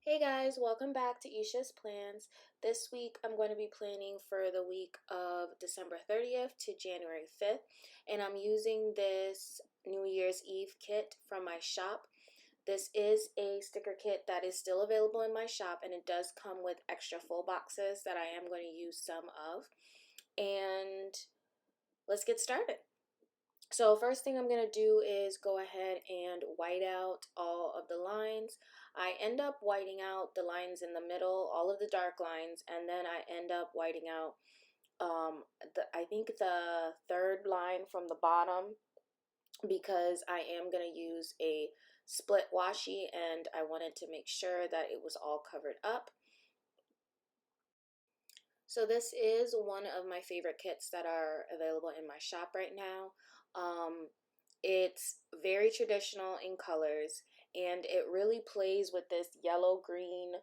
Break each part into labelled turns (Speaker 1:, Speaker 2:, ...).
Speaker 1: Hey guys, welcome back to Isha's Plans. This week I'm going to be planning for the week of December 30th to January 5th, and I'm using this New Year's Eve kit from my shop. This is a sticker kit that is still available in my shop, and it does come with extra full boxes that I am going to use some of. And let's get started. So first thing I'm going to do is go ahead and white out all of the lines. I end up whiting out the lines in the middle, all of the dark lines, and then I end up whiting out I think the third line from the bottom, because I am going to use a split washi and I wanted to make sure that it was all covered up. So this is one of my favorite kits that are available in my shop right now. It's very traditional in colors, and it really plays with this yellow green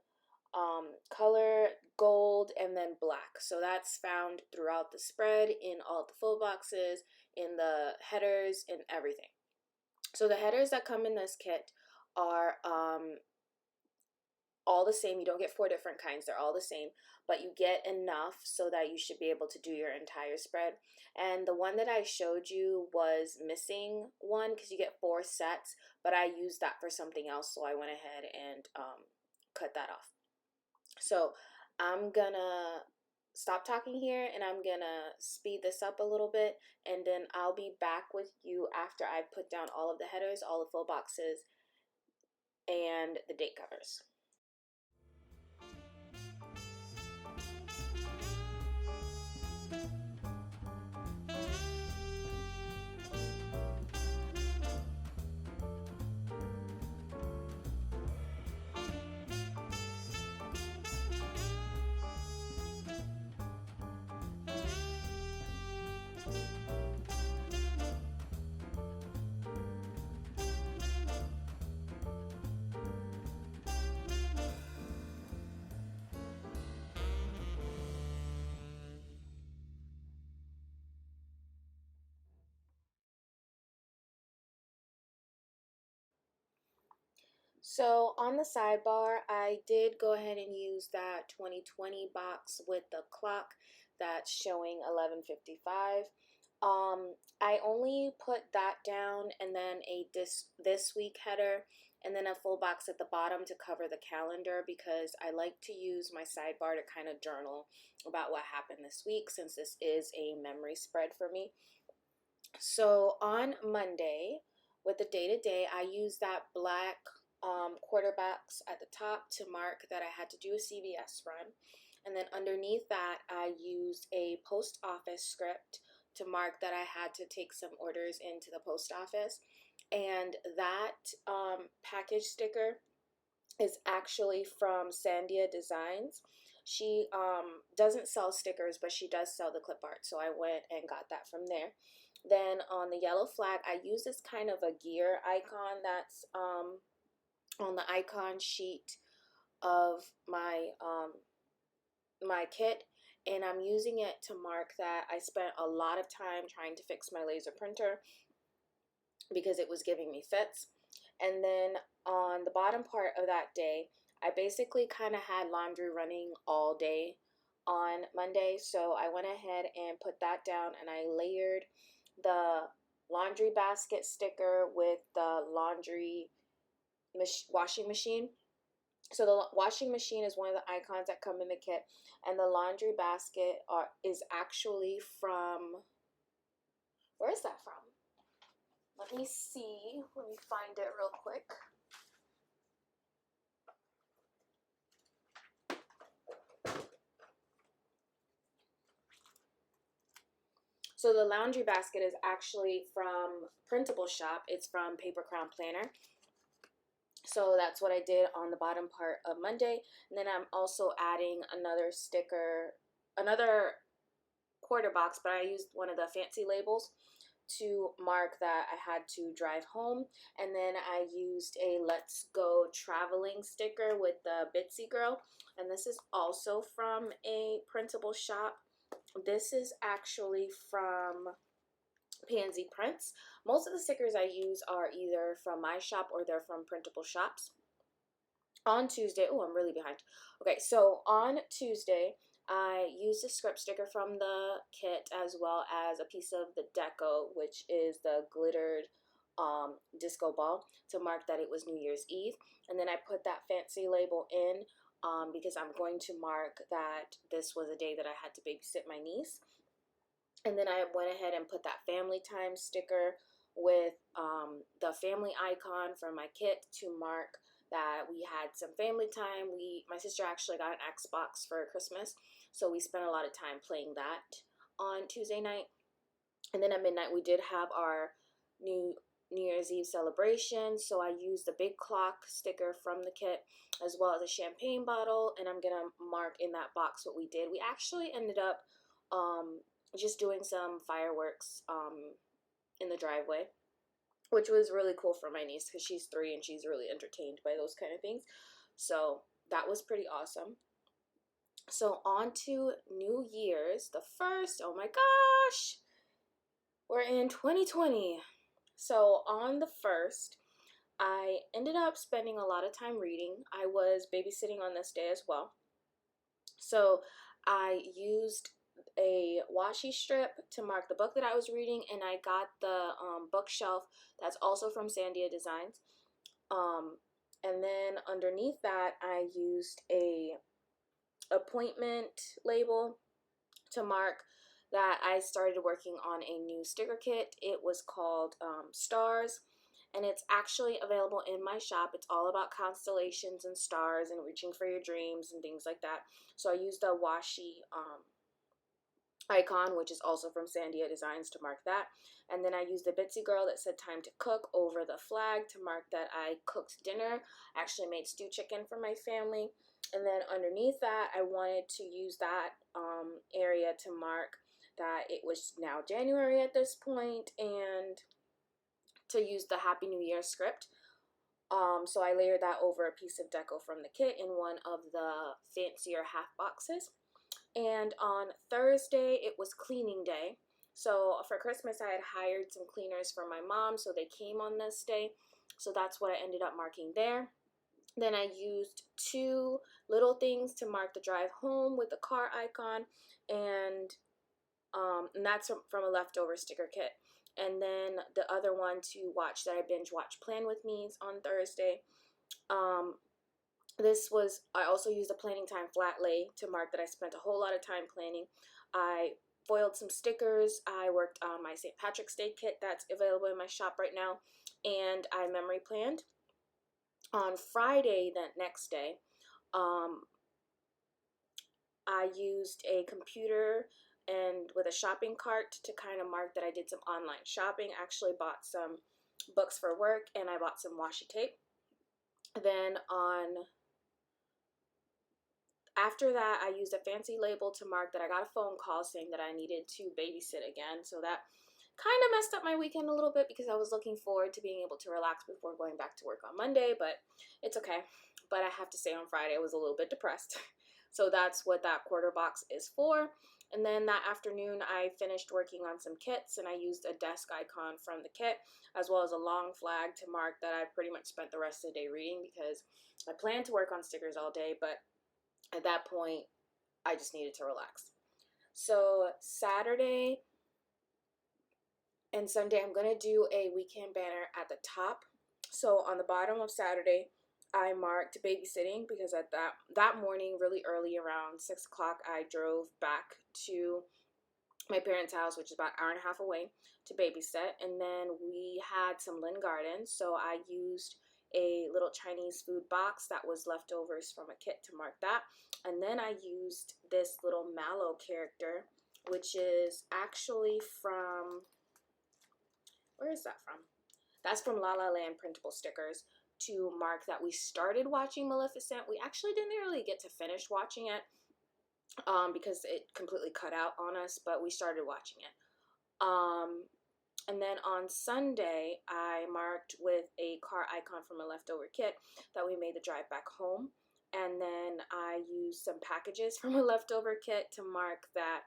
Speaker 1: color, gold, and then black. So that's found throughout the spread, in all the full boxes, in the headers, and everything. So the headers that come in this kit are all the same. You don't get 4 different kinds, they're all the same, but you get enough so that you should be able to do your entire spread. And the one that I showed you was missing one because you get 4 sets, but I used that for something else, so I went ahead and cut that off. So I'm gonna stop talking here and I'm gonna speed this up a little bit, and then I'll be back with you after I put down all of the headers, all the full boxes, and the date covers. So on the sidebar, I did go ahead and use that 2020 box with the clock that's showing 11:55. I only put that down and then a this week header and then a full box at the bottom to cover the calendar, because I like to use my sidebar to kind of journal about what happened this week, since this is a memory spread for me. So on Monday, with the day-to-day, I used that black quarterbacks at the top to mark that I had to do a CVS run. And then underneath that, I used a post office script to mark that I had to take some orders into the post office. And that package sticker is actually from Sandia Designs. She doesn't sell stickers, but she does sell the clip art. So I went and got that from there. Then on the yellow flag, I use this kind of a gear icon that's on the icon sheet of my my kit, and I'm using it to mark that I spent a lot of time trying to fix my laser printer because it was giving me fits. And then on the bottom part of that day, I basically kind of had laundry running all day on Monday, so I went ahead and put that down, and I layered the laundry basket sticker with the laundry washing machine. So the washing machine is one of the icons that come in the kit, and the laundry basket is actually from, where is that from? Let me see. Let me find it real quick. So the laundry basket is actually from Printable Shop. It's from Paper Crown Planner. So that's what I did on the bottom part of Monday. And then I'm also adding another sticker, another quarter box, but I used one of the fancy labels to mark that I had to drive home. And then I used a Let's Go Traveling sticker with the Bitsy Girl. And this is also from a Printable Shop. This is actually from Pansy Prints. Most of the stickers I use are either from my shop or they're from Printable Shops. On Tuesday, oh, I'm really behind. Okay, so on Tuesday, I used a script sticker from the kit as well as a piece of the deco, which is the glittered disco ball, to mark that it was New Year's Eve. And then I put that fancy label in because I'm going to mark that this was a day that I had to babysit my niece. And then I went ahead and put that family time sticker with the family icon from my kit to mark that we had some family time. My sister actually got an Xbox for Christmas, so we spent a lot of time playing that on Tuesday night. And then at midnight we did have our New Year's Eve celebration, so I used the big clock sticker from the kit as well as a champagne bottle, and I'm gonna mark in that box what we did. We actually ended up just doing some fireworks in the driveway, which was really cool for my niece because she's 3 and she's really entertained by those kind of things. So that was pretty awesome. So on to New Year's, the first. Oh my gosh, we're in 2020. So on the first, I ended up spending a lot of time reading. I was babysitting on this day as well. So I used a washi strip to mark the book that I was reading, and I got the bookshelf that's also from Sandia Designs. And then underneath that, I used a appointment label to mark that I started working on a new sticker kit. It was called Stars, and it's actually available in my shop. It's all about constellations and stars and reaching for your dreams and things like that. So I used a washi icon, which is also from Sandia Designs, to mark that. And then I used the Bitsy girl that said time to cook over the flag to mark that I cooked dinner. I actually made stew chicken for my family. And then underneath that, I wanted to use that area to mark that it was now January at this point, and to use the Happy New Year script. So I layered that over a piece of deco from the kit in one of the fancier half boxes. And on Thursday, it was cleaning day. So for Christmas, I had hired some cleaners for my mom, so they came on this day. So that's what I ended up marking there. Then I used 2 little things to mark the drive home with the car icon, and that's from a leftover sticker kit. And then the other one to watch that I binge watch Plan With Me on Thursday. I also used a planning time flat lay to mark that I spent a whole lot of time planning. I foiled some stickers. I worked on my St. Patrick's Day kit that's available in my shop right now, and I memory planned. On Friday, that next day, I used a computer and with a shopping cart to kind of mark that I did some online shopping. I actually bought some books for work, and I bought some washi tape. Then after that, I used a fancy label to mark that I got a phone call saying that I needed to babysit again. So that kind of messed up my weekend a little bit because I was looking forward to being able to relax before going back to work on Monday, but it's okay. But I have to say, on Friday I was a little bit depressed. So that's what that quarter box is for. And then that afternoon I finished working on some kits, and I used a desk icon from the kit as well as a long flag to mark that I pretty much spent the rest of the day reading, because I planned to work on stickers all day, but at that point I just needed to relax. So Saturday and Sunday, I'm going to do a weekend banner at the top. So on the bottom of Saturday, I marked babysitting because at that morning, really early, around 6 o'clock, I drove back to my parents' house, which is about an hour and a half away, to babysit. And then we had some Lynn Gardens, so I used a little Chinese food box that was leftovers from a kit to mark that. And then I used this little Mallow character, which is actually from, where is that from? That's from La La Land printable stickers, to mark that we started watching Maleficent. We actually didn't really get to finish watching it because it completely cut out on us, but we started watching it. And then on Sunday, I marked with a car icon from a leftover kit that we made the drive back home. And then I used some packages from a leftover kit to mark that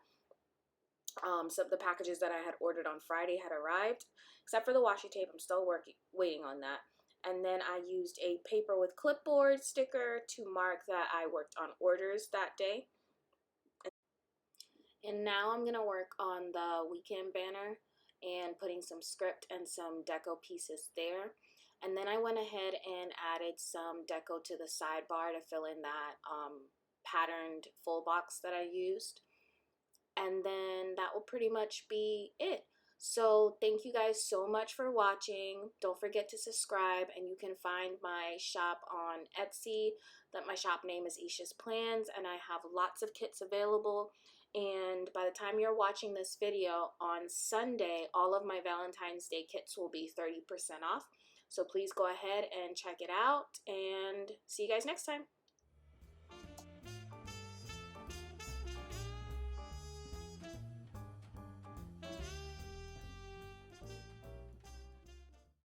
Speaker 1: some of the packages that I had ordered on Friday had arrived, except for the washi tape. I'm still waiting on that. And then I used a paper with clipboard sticker to mark that I worked on orders that day. And now I'm gonna work on the weekend banner and putting some script and some deco pieces there. And then I went ahead and added some deco to the sidebar to fill in that patterned full box that I used. And then that will pretty much be it. So thank you guys so much for watching. Don't forget to subscribe, and you can find my shop on Etsy. That my shop name is Isha's Plans, and I have lots of kits available. And by the time you're watching this video on Sunday, all of my Valentine's Day kits will be 30% off. So please go ahead and check it out, and see you guys next time.